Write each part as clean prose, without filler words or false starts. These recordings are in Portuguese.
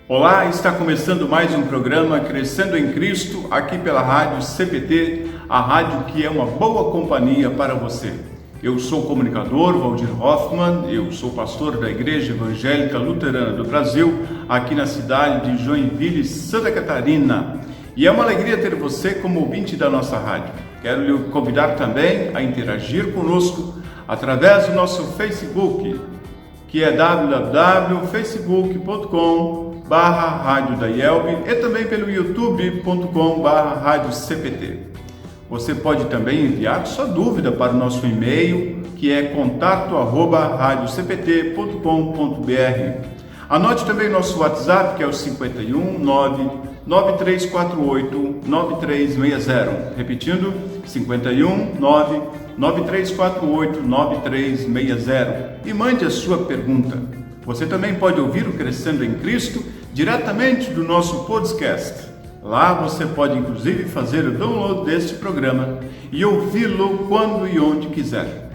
Olá, está começando mais um programa Crescendo em Cristo, aqui pela Rádio CPT, a rádio que é uma boa companhia para você. Eu sou o comunicador Valdir Hoffmann, eu sou pastor da Igreja Evangélica Luterana do Brasil, aqui na cidade de Joinville, Santa Catarina. E é uma alegria ter você como ouvinte da nossa rádio. Quero lhe convidar também a interagir conosco através do nosso Facebook, que é www.facebook.com/Rádio da IELB e também pelo youtube.com/Rádio CPT. Você pode também enviar sua dúvida para o nosso e-mail, que é contato@radiocpt.com.br. Anote também nosso WhatsApp, que é o 51 99348 9360. Repetindo, 51 9348 9360. E mande a sua pergunta. Você também pode ouvir o Crescendo em Cristo diretamente do nosso podcast. Lá você pode inclusive fazer o download deste programa e ouvi-lo quando e onde quiser.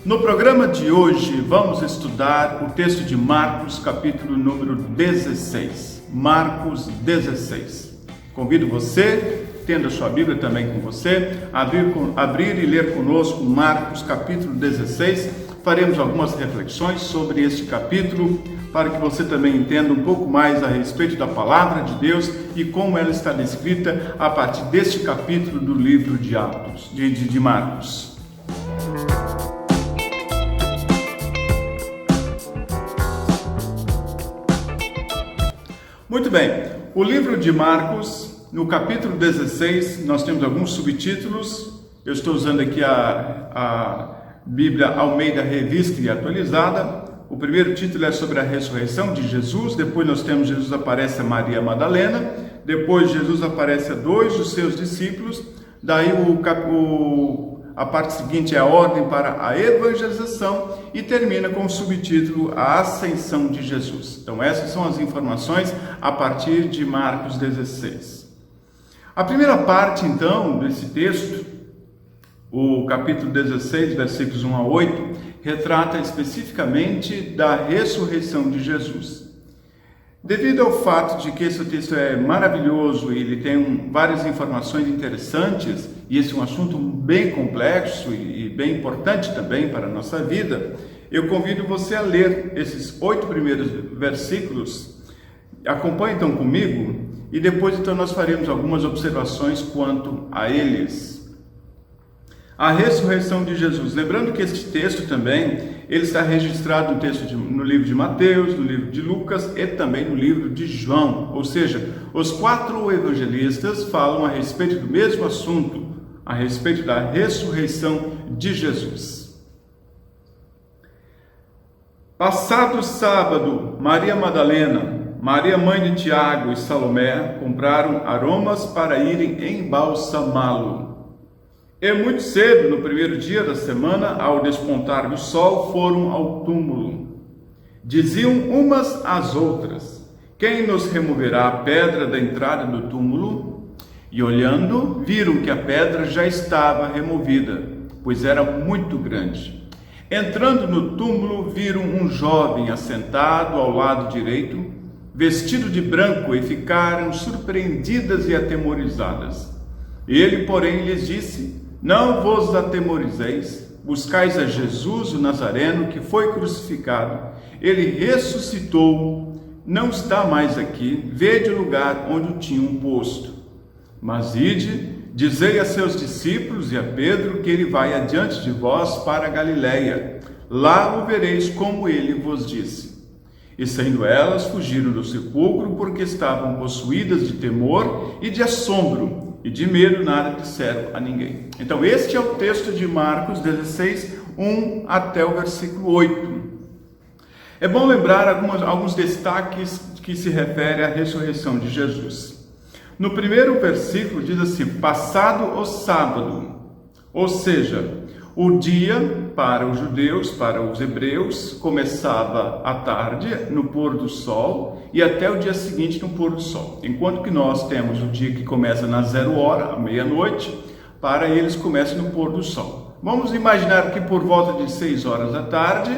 No programa de hoje vamos estudar o texto de Marcos, capítulo número 16. Marcos 16. Convido você, tendo a sua Bíblia também com você, a abrir e ler conosco Marcos, capítulo 16. Faremos algumas reflexões sobre este capítulo, para que você também entenda um pouco mais a respeito da palavra de Deus e como ela está descrita a partir deste capítulo do livro de Atos, de Marcos. Muito bem, o livro de Marcos, no capítulo 16, nós temos alguns subtítulos. Eu estou usando aqui a Bíblia Almeida Revista e Atualizada. O primeiro título é sobre a ressurreição de Jesus. Depois nós temos Jesus aparece a Maria Madalena. Depois Jesus aparece a 2 dos seus discípulos. Daí a parte seguinte é a ordem para a evangelização e termina com o subtítulo A Ascensão de Jesus. Então essas são as informações a partir de Marcos 16. A primeira parte então desse texto, o capítulo 16, versículos 1 a 8, retrata especificamente da ressurreição de Jesus. Devido ao fato de que esse texto é maravilhoso e ele tem várias informações interessantes, e esse é um assunto bem complexo e bem importante também para a nossa vida, eu convido você a ler esses 8 primeiros versículos. Acompanhe então comigo e depois então nós faremos algumas observações quanto a eles. A ressurreição de Jesus. Lembrando que este texto também, ele está registrado no livro de Mateus, no livro de Lucas e também no livro de João. Ou seja, os 4 evangelistas falam a respeito do mesmo assunto, a respeito da ressurreição de Jesus. Passado sábado, Maria Madalena, Maria mãe de Tiago e Salomé compraram aromas para irem embalsamá-lo. E muito cedo, no primeiro dia da semana, ao despontar do sol, foram ao túmulo. Diziam umas às outras: quem nos removerá a pedra da entrada do túmulo? E olhando, viram que a pedra já estava removida, pois era muito grande. Entrando no túmulo, viram um jovem assentado ao lado direito, vestido de branco, e ficaram surpreendidas e atemorizadas. Ele, porém, lhes disse: não vos atemorizeis, buscais a Jesus o Nazareno, que foi crucificado. Ele ressuscitou, não está mais aqui, vede o lugar onde o tinham posto. Mas ide, dizei a seus discípulos e a Pedro que ele vai adiante de vós para a Galiléia. Lá o vereis como ele vos disse. E saindo elas, fugiram do sepulcro, porque estavam possuídas de temor e de assombro, e de medo nada disseram a ninguém. Então este é o texto de Marcos 16, 1 até o versículo 8. É bom lembrar alguns destaques que se referem à ressurreição de Jesus. No primeiro versículo diz assim: passado o sábado, ou seja, o dia para os judeus, para os hebreus, começava à tarde, no pôr do sol, e até o dia seguinte no pôr do sol. Enquanto que nós temos o dia que começa na 0 hora, à meia-noite, para eles começa no pôr do sol. Vamos imaginar que por volta de 6 horas da tarde,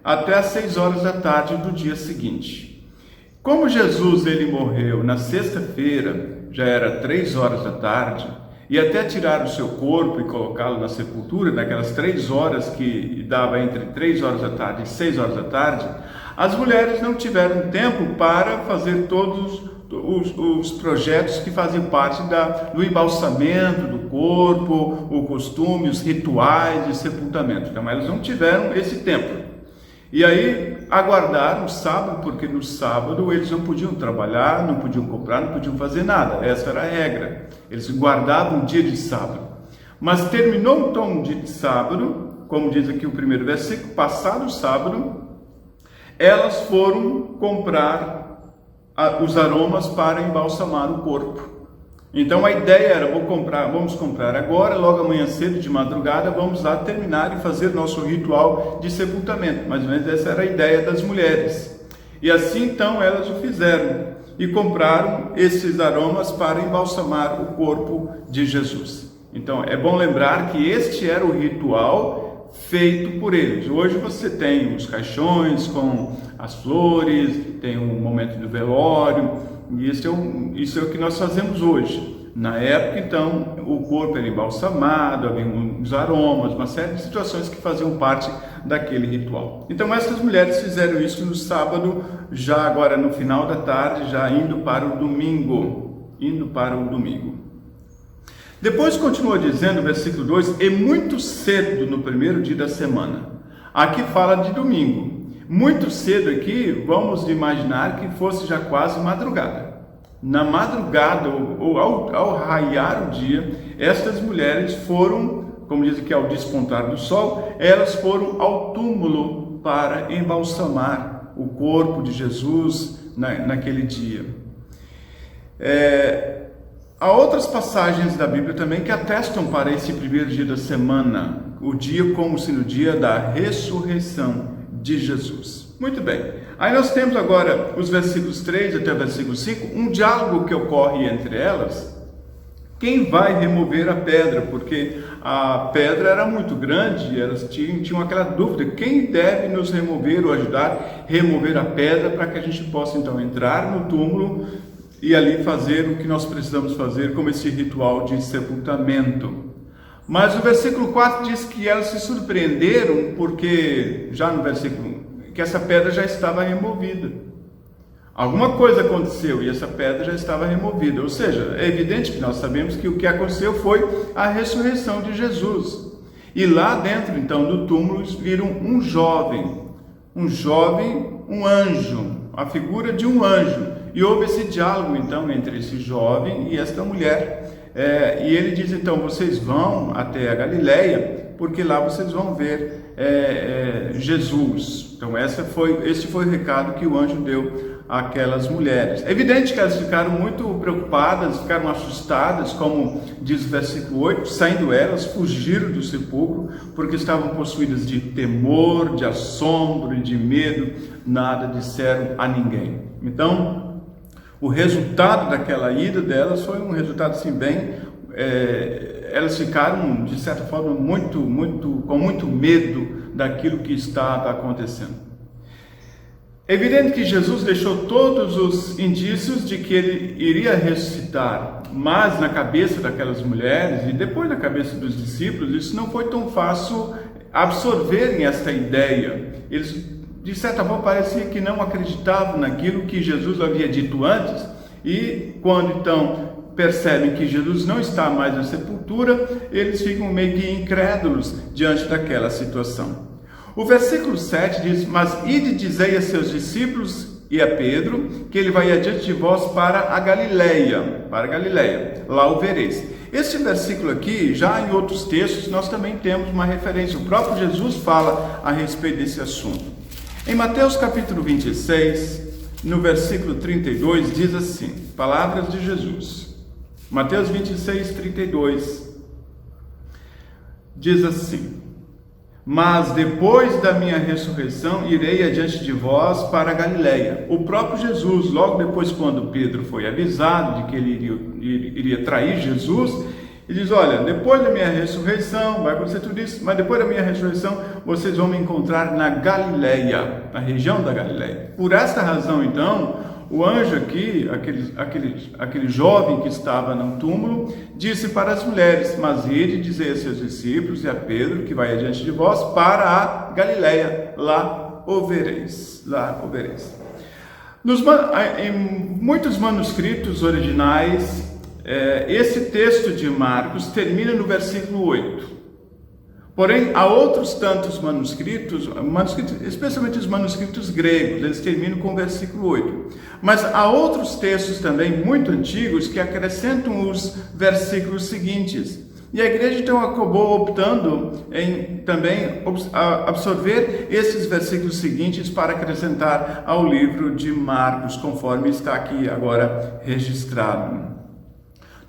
até as 6 horas da tarde do dia seguinte. Como Jesus ele morreu na sexta-feira, já era 3 horas da tarde, e até tirar o seu corpo e colocá-lo na sepultura, naquelas 3 horas que dava entre 3 horas da tarde e 6 horas da tarde, as mulheres não tiveram tempo para fazer todos os projetos que faziam parte do embalsamento do corpo, o costume, os rituais de sepultamento. Então elas não tiveram esse tempo. E aí aguardaram o sábado, porque no sábado eles não podiam trabalhar, não podiam comprar, não podiam fazer nada. Essa era a regra. Eles guardavam o dia de sábado. Mas terminou então o dia de sábado, como diz aqui o primeiro versículo, passado o sábado, elas foram comprar os aromas para embalsamar o corpo. Então a ideia era, vamos comprar agora, logo amanhã cedo, de madrugada, vamos lá terminar e fazer nosso ritual de sepultamento. Mais ou menos essa era a ideia das mulheres. E assim então elas o fizeram e compraram esses aromas para embalsamar o corpo de Jesus. Então é bom lembrar que este era o ritual feito por eles. Hoje você tem os caixões com as flores, tem o momento do velório, e isso é o que nós fazemos hoje. Na época, então, o corpo era embalsamado, havia uns aromas, uma série de situações que faziam parte daquele ritual. Então, essas mulheres fizeram isso no sábado, já agora no final da tarde, já indo para o domingo. Depois continua dizendo, versículo 2, e muito cedo no primeiro dia da semana. Aqui fala de domingo. Muito cedo aqui, vamos imaginar que fosse já quase madrugada. Na madrugada, ou ao raiar o dia, estas mulheres foram, como diz aqui, ao despontar do sol, elas foram ao túmulo para embalsamar o corpo de Jesus naquele dia. Há outras passagens da Bíblia também que atestam para esse primeiro dia da semana, o dia como sendo o dia da ressurreição de Jesus. Muito bem. Aí nós temos agora os versículos 3 até o versículo 5, um diálogo que ocorre entre elas. Quem vai remover a pedra? Porque a pedra era muito grande e elas tinham aquela dúvida, quem deve nos remover ou ajudar a remover a pedra para que a gente possa então entrar no túmulo e ali fazer o que nós precisamos fazer como esse ritual de sepultamento. Mas o versículo 4 diz que elas se surpreenderam porque, já no versículo, que essa pedra já estava removida. Alguma coisa aconteceu e essa pedra já estava removida. Ou seja, é evidente que nós sabemos que o que aconteceu foi a ressurreição de Jesus. E lá dentro, então, do túmulo, viram um jovem, um anjo, a figura de um anjo. E houve esse diálogo, então, entre esse jovem e esta mulher. E ele diz, então, vocês vão até a Galileia, porque lá vocês vão ver Jesus. Então, esse foi o recado que o anjo deu àquelas mulheres. É evidente que elas ficaram muito preocupadas, ficaram assustadas, como diz o versículo 8, saindo elas, fugiram do sepulcro, porque estavam possuídas de temor, de assombro e de medo, nada disseram a ninguém. Então, o resultado daquela ida delas foi um resultado assim bem... elas ficaram, de certa forma, com muito medo daquilo que estava acontecendo. É evidente que Jesus deixou todos os indícios de que ele iria ressuscitar, mas na cabeça daquelas mulheres e depois na cabeça dos discípulos, isso não foi tão fácil absorverem esta ideia. Eles, de certa forma, parecia que não acreditavam naquilo que Jesus havia dito antes, e quando então percebem que Jesus não está mais na sepultura, eles ficam meio que incrédulos diante daquela situação. O versículo 7 diz, mas ide dizei a seus discípulos e a Pedro, que ele vai adiante de vós para a Galileia, lá o vereis. Esse versículo aqui, já em outros textos, nós também temos uma referência, o próprio Jesus fala a respeito desse assunto. Em Mateus capítulo 26, no versículo 32, diz assim, palavras de Jesus. Mateus 26, 32, diz assim, mas depois da minha ressurreição irei adiante de vós para a Galileia. O próprio Jesus, logo depois quando Pedro foi avisado de que ele iria trair Jesus, ele diz, olha, depois da minha ressurreição, vai acontecer tudo isso, mas depois da minha ressurreição, vocês vão me encontrar na Galileia, na região da Galileia. Por esta razão, então, o anjo aqui, aquele jovem que estava no túmulo, disse para as mulheres: mas ide dizer a seus discípulos e a Pedro que vai adiante de vós para a Galileia, lá o vereis. Em muitos manuscritos originais, esse texto de Marcos termina no versículo 8. Porém, há outros tantos manuscritos, especialmente os manuscritos gregos, eles terminam com o versículo 8. Mas há outros textos também muito antigos que acrescentam os versículos seguintes. E a igreja então acabou optando em também absorver esses versículos seguintes para acrescentar ao livro de Marcos, conforme está aqui agora registrado.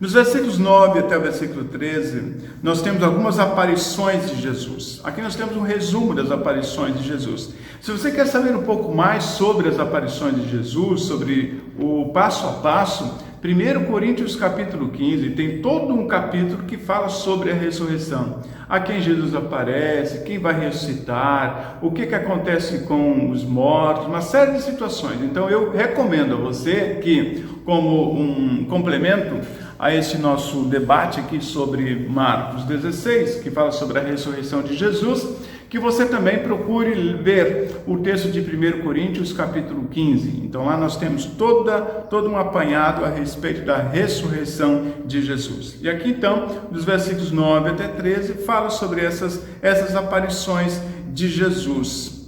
Nos versículos 9 até o versículo 13, nós temos algumas aparições de Jesus. Aqui nós temos um resumo das aparições de Jesus. Se você quer saber um pouco mais sobre as aparições de Jesus, sobre o passo a passo, 1 Coríntios capítulo 15 tem todo um capítulo que fala sobre a ressurreição. A quem Jesus aparece, quem vai ressuscitar, o que acontece com os mortos, uma série de situações. Então eu recomendo a você que, como um complemento a esse nosso debate aqui sobre Marcos 16, que fala sobre a ressurreição de Jesus, que você também procure ver o texto de 1 Coríntios capítulo 15. Então lá nós temos todo um apanhado a respeito da ressurreição de Jesus. E aqui então, dos versículos 9 até 13, fala sobre essas aparições de Jesus.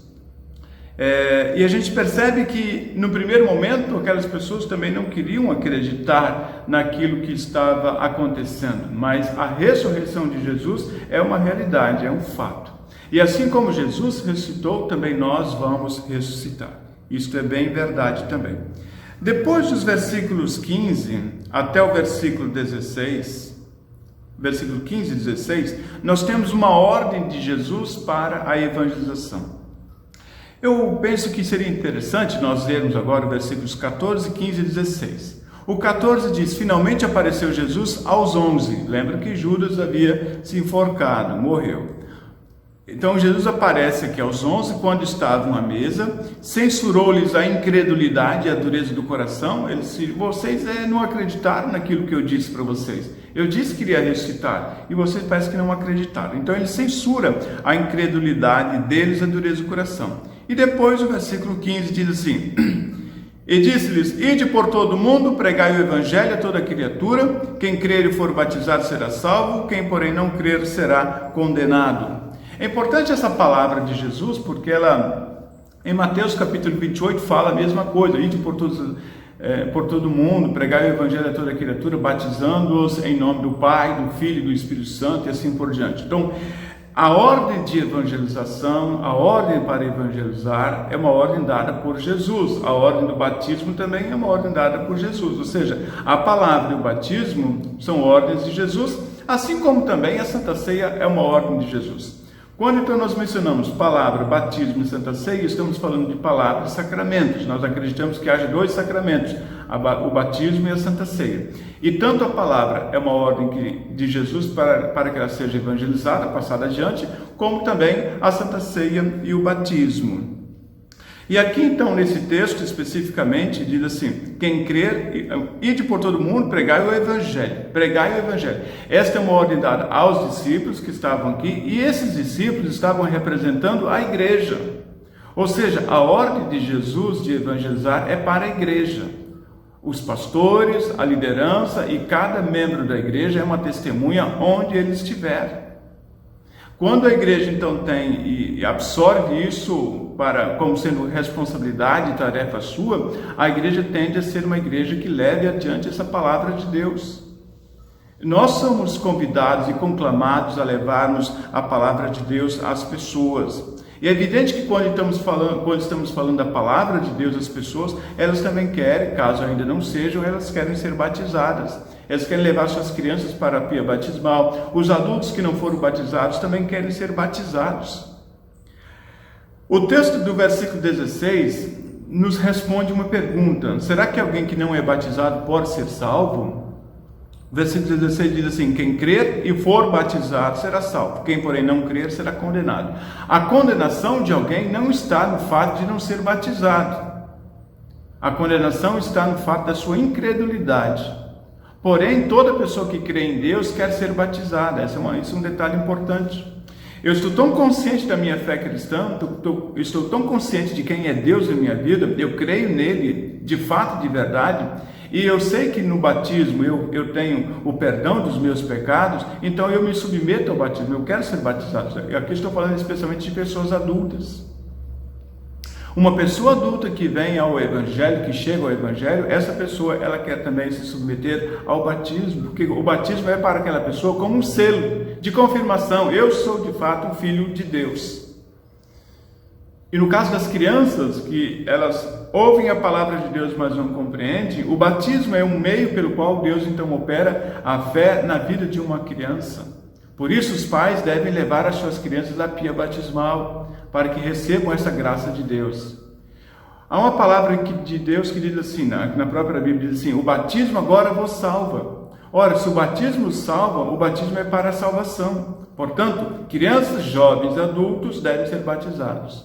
E a gente percebe que no primeiro momento aquelas pessoas também não queriam acreditar naquilo que estava acontecendo, mas a ressurreição de Jesus é uma realidade, é um fato. E assim como Jesus ressuscitou, também nós vamos ressuscitar. Isto é bem verdade também. Depois dos versículos 15 até o versículo 16, versículo 15 e 16, nós temos uma ordem de Jesus para a evangelização. Eu penso que seria interessante nós lermos agora os versículos 14, 15 e 16. O 14 diz: finalmente apareceu Jesus aos 11. Lembra que Judas havia se enforcado, morreu. Então Jesus aparece aqui aos 11, quando estavam à mesa, censurou-lhes a incredulidade e a dureza do coração. Ele disse: vocês não acreditaram naquilo que eu disse para vocês. Eu disse que iria ressuscitar e vocês parecem que não acreditaram. Então ele censura a incredulidade deles e a dureza do coração. E depois o versículo 15 diz assim: e disse-lhes: ide por todo o mundo, pregai o evangelho a toda criatura, quem crer e for batizado será salvo, quem porém não crer será condenado. É importante essa palavra de Jesus, porque ela, em Mateus capítulo 28, fala a mesma coisa: ide por todo mundo, pregai o evangelho a toda criatura, batizando-os em nome do Pai, do Filho e do Espírito Santo, e assim por diante. Então, a ordem de evangelização, a ordem para evangelizar é uma ordem dada por Jesus. A ordem do batismo também é uma ordem dada por Jesus. Ou seja, a palavra e o batismo são ordens de Jesus, assim como também a Santa Ceia é uma ordem de Jesus. Quando então nós mencionamos palavra, batismo e Santa Ceia, estamos falando de palavra e sacramentos. Nós acreditamos que haja dois sacramentos, o batismo e a Santa Ceia. E tanto a palavra é uma ordem de Jesus para que ela seja evangelizada, passada adiante, como também a Santa Ceia e o batismo. E aqui então nesse texto especificamente diz assim: quem crer, ide por todo mundo, pregai o evangelho, pregai o evangelho. Esta é uma ordem dada aos discípulos que estavam aqui, e esses discípulos estavam representando a igreja. Ou seja, a ordem de Jesus de evangelizar é para a igreja. Os pastores, a liderança e cada membro da igreja é uma testemunha onde ele estiver. Quando a igreja então tem e absorve isso como sendo responsabilidade e tarefa sua, a igreja tende a ser uma igreja que leve adiante essa palavra de Deus. Nós somos convidados e conclamados a levarmos a palavra de Deus às pessoas. E é evidente que quando estamos falando da palavra de Deus às pessoas, elas também querem, caso ainda não sejam, elas querem ser batizadas. Elas querem levar suas crianças para a pia batismal. Os adultos que não foram batizados também querem ser batizados. O texto do versículo 16 nos responde uma pergunta: será que alguém que não é batizado pode ser salvo? O versículo 16 diz assim: quem crer e for batizado será salvo, quem porém não crer será condenado. A condenação de alguém não está no fato de não ser batizado. A condenação está no fato da sua incredulidade. Porém, toda pessoa que crê em Deus quer ser batizada. Isso é um detalhe importante. Eu estou tão consciente da minha fé cristã, estou tão consciente de quem é Deus na minha vida, eu creio nele de fato, de verdade, e eu sei que no batismo eu tenho o perdão dos meus pecados, então eu me submeto ao batismo, eu quero ser batizado. Aqui estou falando especialmente de pessoas adultas. Uma pessoa adulta que vem ao Evangelho, que chega ao Evangelho, essa pessoa ela quer também se submeter ao batismo, porque o batismo é para aquela pessoa como um selo de confirmação. Eu sou de fato um filho de Deus. E no caso das crianças, que elas ouvem a palavra de Deus, mas não compreendem, o batismo é um meio pelo qual Deus então opera a fé na vida de uma criança. Por isso os pais devem levar as suas crianças à pia batismal, para que recebam essa graça de Deus. Há uma palavra de Deus que diz assim, na própria Bíblia, diz assim: o batismo agora vos salva. Ora, se o batismo salva, o batismo é para a salvação. Portanto, crianças, jovens, adultos devem ser batizados.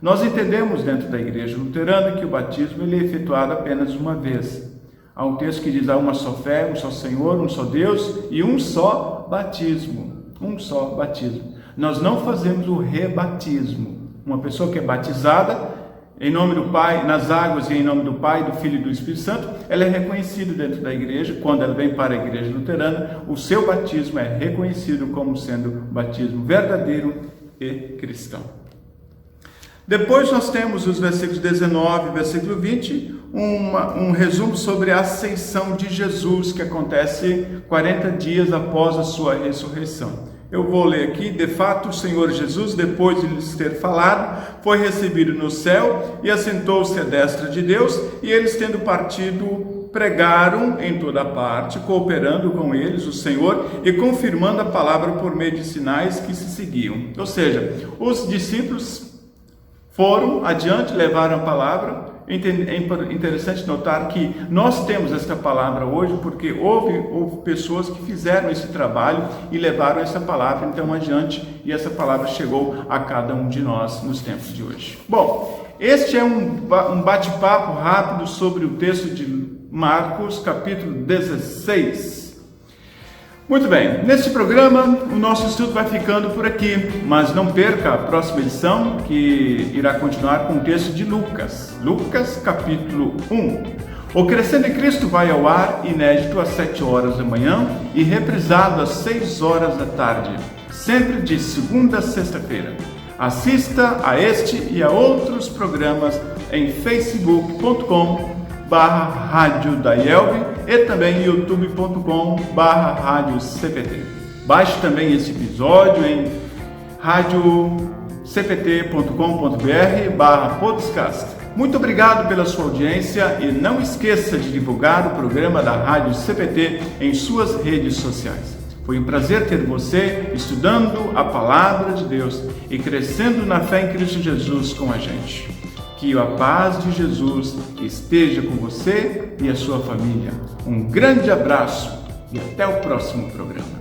Nós entendemos dentro da igreja luterana que o batismo ele é efetuado apenas uma vez. Há um texto que diz: há uma só fé, um só Senhor, um só Deus e um só batismo. Um só batismo. Nós não fazemos o rebatismo. Uma pessoa que é batizada em nome do Pai, nas águas e em nome do Pai, do Filho e do Espírito Santo, ela é reconhecida dentro da igreja. Quando ela vem para a igreja luterana, o seu batismo é reconhecido como sendo batismo verdadeiro e cristão. Depois nós temos os versículos 19 e versículo 20, um resumo sobre a ascensão de Jesus, que acontece 40 dias após a sua ressurreição. Eu vou ler aqui: de fato, o Senhor Jesus, depois de lhes ter falado, foi recebido no céu e assentou-se à destra de Deus, e eles, tendo partido, pregaram em toda parte, cooperando com eles o Senhor e confirmando a palavra por meio de sinais que se seguiam. Ou seja, os discípulos foram adiante, levaram a palavra. É interessante notar que nós temos esta palavra hoje porque houve pessoas que fizeram esse trabalho e levaram essa palavra então adiante, e essa palavra chegou a cada um de nós nos tempos de hoje. Bom, este é um bate-papo rápido sobre o texto de Marcos, capítulo 16. Muito bem, neste programa o nosso estudo vai ficando por aqui, mas não perca a próxima edição, que irá continuar com o texto de Lucas. Lucas, capítulo 1. O Crescendo em Cristo vai ao ar, inédito às 7 horas da manhã e reprisado às 6 horas da tarde, sempre de segunda a sexta-feira. Assista a este e a outros programas em facebook.com/Rádio da IELB e também youtube.com/Rádio CPT. Baixe também esse episódio em radiocpt.com.br/podcast. Muito obrigado pela sua audiência e não esqueça de divulgar o programa da Rádio CPT em suas redes sociais. Foi um prazer ter você estudando a Palavra de Deus e crescendo na fé em Cristo Jesus com a gente. Que a paz de Jesus esteja com você e a sua família. Um grande abraço e até o próximo programa.